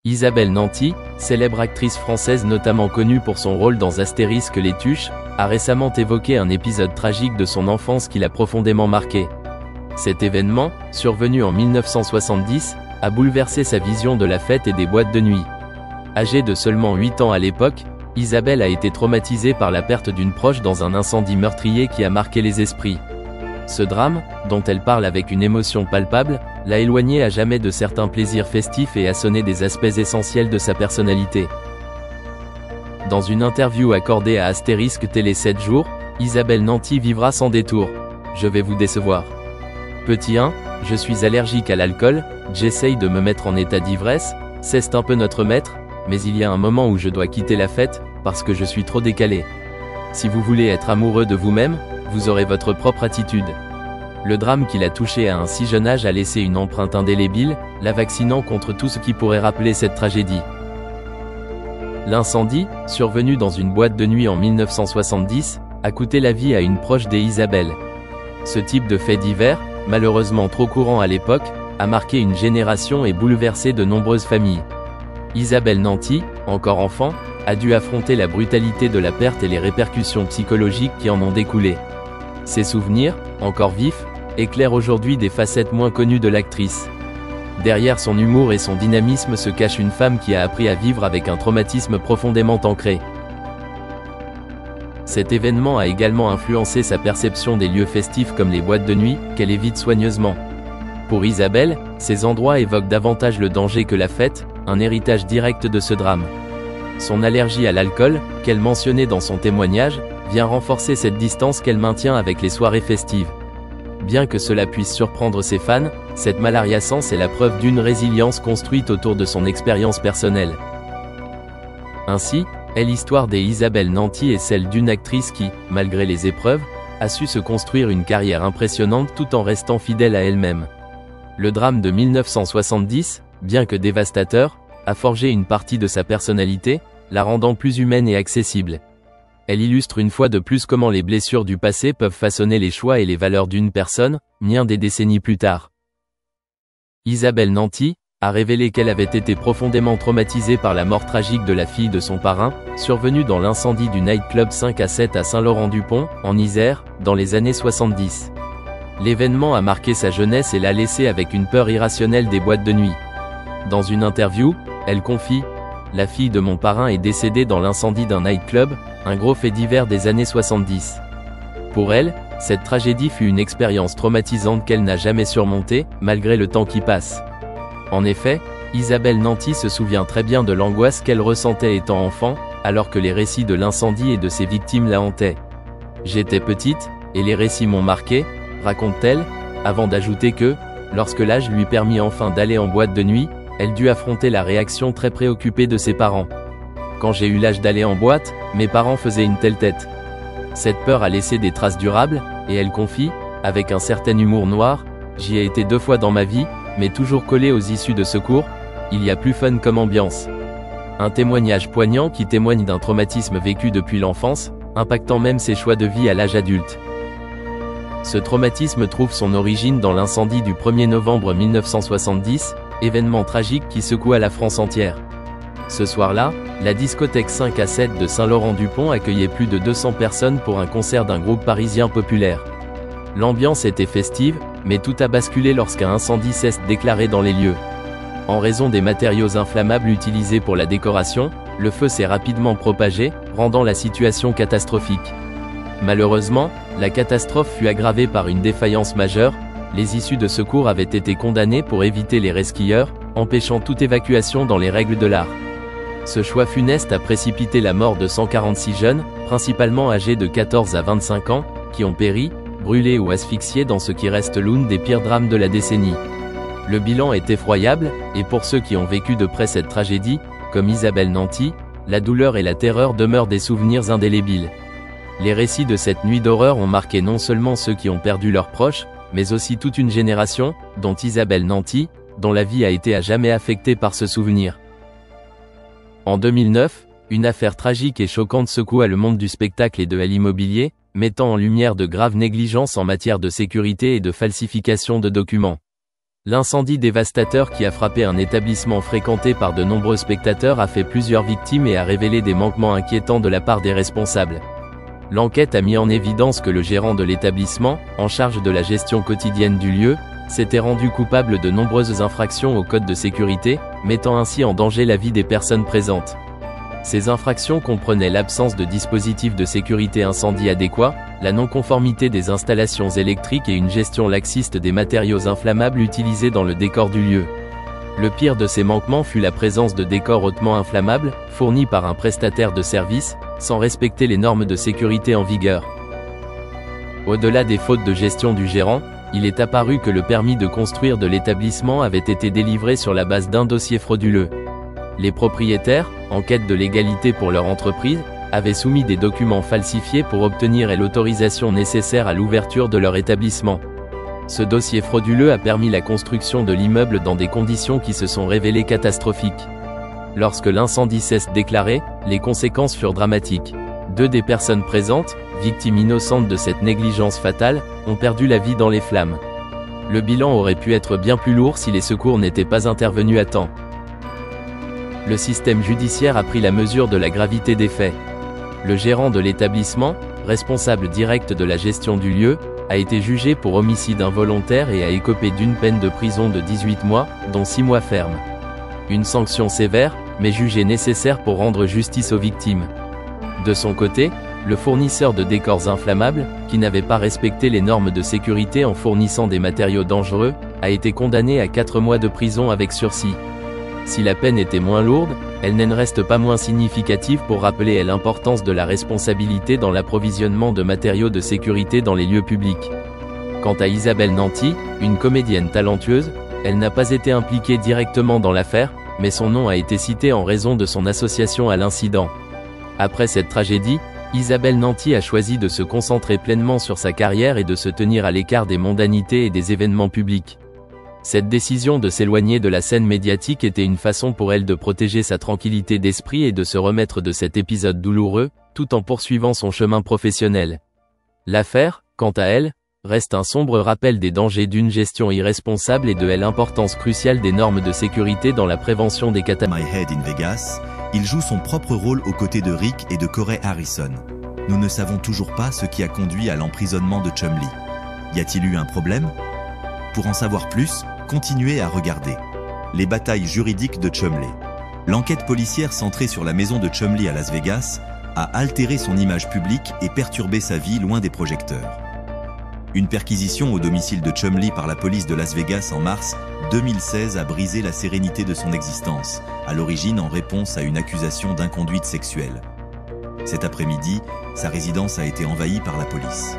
Isabelle Nanty, célèbre actrice française notamment connue pour son rôle dans Astérisque les Tuches, a récemment évoqué un épisode tragique de son enfance qui l'a profondément marqué. Cet événement, survenu en 1970, a bouleversé sa vision de la fête et des boîtes de nuit. Âgée de seulement 8 ans à l'époque, Isabelle a été traumatisée par la perte d'une proche dans un incendie meurtrier qui a marqué les esprits. Ce drame, dont elle parle avec une émotion palpable, l'a éloignée à jamais de certains plaisirs festifs et a sonné des aspects essentiels de sa personnalité. Dans une interview accordée à Astérisque Télé 7 jours, Isabelle Nanty vivra sans détour. Je vais vous décevoir. Petit 1, je suis allergique à l'alcool, j'essaye de me mettre en état d'ivresse, c'est un peu notre maître, mais il y a un moment où je dois quitter la fête, parce que je suis trop décalé. Si vous voulez être amoureux de vous-même, vous aurez votre propre attitude. Le drame qui l'a touché à un si jeune âge a laissé une empreinte indélébile, la vaccinant contre tout ce qui pourrait rappeler cette tragédie. L'incendie, survenu dans une boîte de nuit en 1970, a coûté la vie à une proche d'Isabelle. Ce type de fait divers, malheureusement trop courant à l'époque, a marqué une génération et bouleversé de nombreuses familles. Isabelle Nanty, encore enfant, a dû affronter la brutalité de la perte et les répercussions psychologiques qui en ont découlé. Ses souvenirs, encore vifs, éclairent aujourd'hui des facettes moins connues de l'actrice. Derrière son humour et son dynamisme se cache une femme qui a appris à vivre avec un traumatisme profondément ancré. Cet événement a également influencé sa perception des lieux festifs comme les boîtes de nuit, qu'elle évite soigneusement. Pour Isabelle, ces endroits évoquent davantage le danger que la fête, un héritage direct de ce drame. Son allergie à l'alcool, qu'elle mentionnait dans son témoignage, vient renforcer cette distance qu'elle maintient avec les soirées festives. Bien que cela puisse surprendre ses fans, cette malariasance est la preuve d'une résilience construite autour de son expérience personnelle. Ainsi, l'histoire d'Isabelle Nanty est celle d'une actrice qui, malgré les épreuves, a su se construire une carrière impressionnante tout en restant fidèle à elle-même. Le drame de 1970, bien que dévastateur, a forgé une partie de sa personnalité, la rendant plus humaine et accessible. Elle illustre une fois de plus comment les blessures du passé peuvent façonner les choix et les valeurs d'une personne, bien des décennies plus tard. Isabelle Nanty a révélé qu'elle avait été profondément traumatisée par la mort tragique de la fille de son parrain, survenue dans l'incendie du nightclub 5 à 7 à Saint-Laurent-du-Pont, en Isère, dans les années 70. L'événement a marqué sa jeunesse et l'a laissée avec une peur irrationnelle des boîtes de nuit. Dans une interview, elle confie « La fille de mon parrain est décédée dans l'incendie d'un nightclub, un gros fait divers des années 70. » Pour elle, cette tragédie fut une expérience traumatisante qu'elle n'a jamais surmontée, malgré le temps qui passe. En effet, Isabelle Nanty se souvient très bien de l'angoisse qu'elle ressentait étant enfant, alors que les récits de l'incendie et de ses victimes la hantaient. « J'étais petite, et les récits m'ont marqué », raconte-t-elle, avant d'ajouter que, lorsque l'âge lui permit enfin d'aller en boîte de nuit, elle dut affronter la réaction très préoccupée de ses parents. Quand j'ai eu l'âge d'aller en boîte, mes parents faisaient une telle tête. Cette peur a laissé des traces durables, et elle confie, avec un certain humour noir, j'y ai été 2 fois dans ma vie, mais toujours collé aux issues de secours, il y a plus fun comme ambiance. Un témoignage poignant qui témoigne d'un traumatisme vécu depuis l'enfance, impactant même ses choix de vie à l'âge adulte. Ce traumatisme trouve son origine dans l'incendie du 1er novembre 1970, événement tragique qui secoua la France entière. Ce soir-là, la discothèque 5 à 7 de Saint-Laurent-du-Pont accueillait plus de 200 personnes pour un concert d'un groupe parisien populaire. L'ambiance était festive, mais tout a basculé lorsqu'un incendie s'est déclaré dans les lieux. En raison des matériaux inflammables utilisés pour la décoration, le feu s'est rapidement propagé, rendant la situation catastrophique. Malheureusement, la catastrophe fut aggravée par une défaillance majeure, les issues de secours avaient été condamnées pour éviter les resquilleurs, empêchant toute évacuation dans les règles de l'art. Ce choix funeste a précipité la mort de 146 jeunes, principalement âgés de 14 à 25 ans, qui ont péri, brûlés ou asphyxiés dans ce qui reste l'une des pires drames de la décennie. Le bilan est effroyable, et pour ceux qui ont vécu de près cette tragédie, comme Isabelle Nanty, la douleur et la terreur demeurent des souvenirs indélébiles. Les récits de cette nuit d'horreur ont marqué non seulement ceux qui ont perdu leurs proches, mais aussi toute une génération, dont Isabelle Nanty, dont la vie a été à jamais affectée par ce souvenir. En 2009, une affaire tragique et choquante secoua le monde du spectacle et de l'immobilier, mettant en lumière de graves négligences en matière de sécurité et de falsification de documents. L'incendie dévastateur qui a frappé un établissement fréquenté par de nombreux spectateurs a fait plusieurs victimes et a révélé des manquements inquiétants de la part des responsables. L'enquête a mis en évidence que le gérant de l'établissement, en charge de la gestion quotidienne du lieu, s'était rendu coupable de nombreuses infractions au code de sécurité, mettant ainsi en danger la vie des personnes présentes. Ces infractions comprenaient l'absence de dispositifs de sécurité incendie adéquats, la non-conformité des installations électriques et une gestion laxiste des matériaux inflammables utilisés dans le décor du lieu. Le pire de ces manquements fut la présence de décors hautement inflammables, fournis par un prestataire de service, sans respecter les normes de sécurité en vigueur. Au-delà des fautes de gestion du gérant, il est apparu que le permis de construire de l'établissement avait été délivré sur la base d'un dossier frauduleux. Les propriétaires, en quête de légalité pour leur entreprise, avaient soumis des documents falsifiés pour obtenir l'autorisation nécessaire à l'ouverture de leur établissement. Ce dossier frauduleux a permis la construction de l'immeuble dans des conditions qui se sont révélées catastrophiques. Lorsque l'incendie s'est déclaré, les conséquences furent dramatiques. 2 des personnes présentes, victimes innocentes de cette négligence fatale, ont perdu la vie dans les flammes. Le bilan aurait pu être bien plus lourd si les secours n'étaient pas intervenus à temps. Le système judiciaire a pris la mesure de la gravité des faits. Le gérant de l'établissement, responsable direct de la gestion du lieu, a été jugé pour homicide involontaire et a écopé d'une peine de prison de 18 mois, dont 6 mois fermes. Une sanction sévère, mais jugée nécessaire pour rendre justice aux victimes. De son côté, le fournisseur de décors inflammables, qui n'avait pas respecté les normes de sécurité en fournissant des matériaux dangereux, a été condamné à 4 mois de prison avec sursis. Si la peine était moins lourde, elle n'en reste pas moins significative pour rappeler l'importance de la responsabilité dans l'approvisionnement de matériaux de sécurité dans les lieux publics. Quant à Isabelle Nanty, une comédienne talentueuse, elle n'a pas été impliquée directement dans l'affaire, mais son nom a été cité en raison de son association à l'incident. Après cette tragédie, Isabelle Nanty a choisi de se concentrer pleinement sur sa carrière et de se tenir à l'écart des mondanités et des événements publics. Cette décision de s'éloigner de la scène médiatique était une façon pour elle de protéger sa tranquillité d'esprit et de se remettre de cet épisode douloureux, tout en poursuivant son chemin professionnel. L'affaire, quant à elle, reste un sombre rappel des dangers d'une gestion irresponsable et de l'importance cruciale des normes de sécurité dans la prévention des catastrophes. My Head in Vegas, il joue son propre rôle aux côtés de Rick et de Corey Harrison. Nous ne savons toujours pas ce qui a conduit à l'emprisonnement de Chumlee. Y a-t-il eu un problème ? Pour en savoir plus, continuez à regarder les batailles juridiques de Chumlee. L'enquête policière centrée sur la maison de Chumlee à Las Vegas a altéré son image publique et perturbé sa vie loin des projecteurs. Une perquisition au domicile de Chumlee par la police de Las Vegas en mars 2016 a brisé la sérénité de son existence, à l'origine en réponse à une accusation d'inconduite sexuelle. Cet après-midi, sa résidence a été envahie par la police.